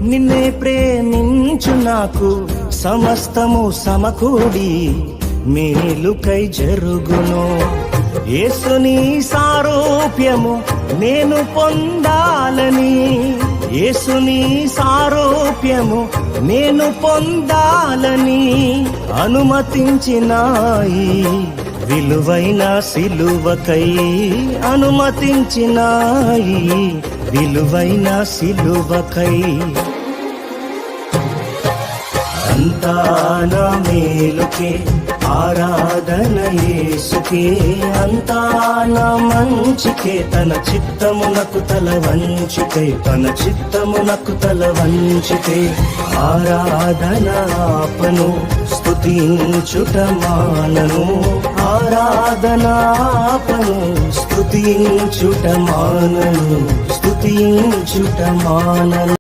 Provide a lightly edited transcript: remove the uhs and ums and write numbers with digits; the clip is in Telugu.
నిన్నే ప్రేమించు నాకు సమస్తము సమకూడి మేలుకై జరుగును. యేసుని సారూప్యము నేను పొందాలని, యేసుని సారూప్యము నేను పొందాలని అనుమతించినాయి విలువైన సిలువకై, అనుమతించినాయి విలువైన సిలువకై. అంతా నా మేలుకే ఆరాధన యేసుకే, అంతా నా మంచికే తన చిత్తమునకు తల వంచితే, తన చిత్తమునకు తల వంచితే ఆరాధన ఆపను స్తుతించుట మానను, ఆరాధన ఆపను స్తుతించుట మానను, స్తుతించుట మానను.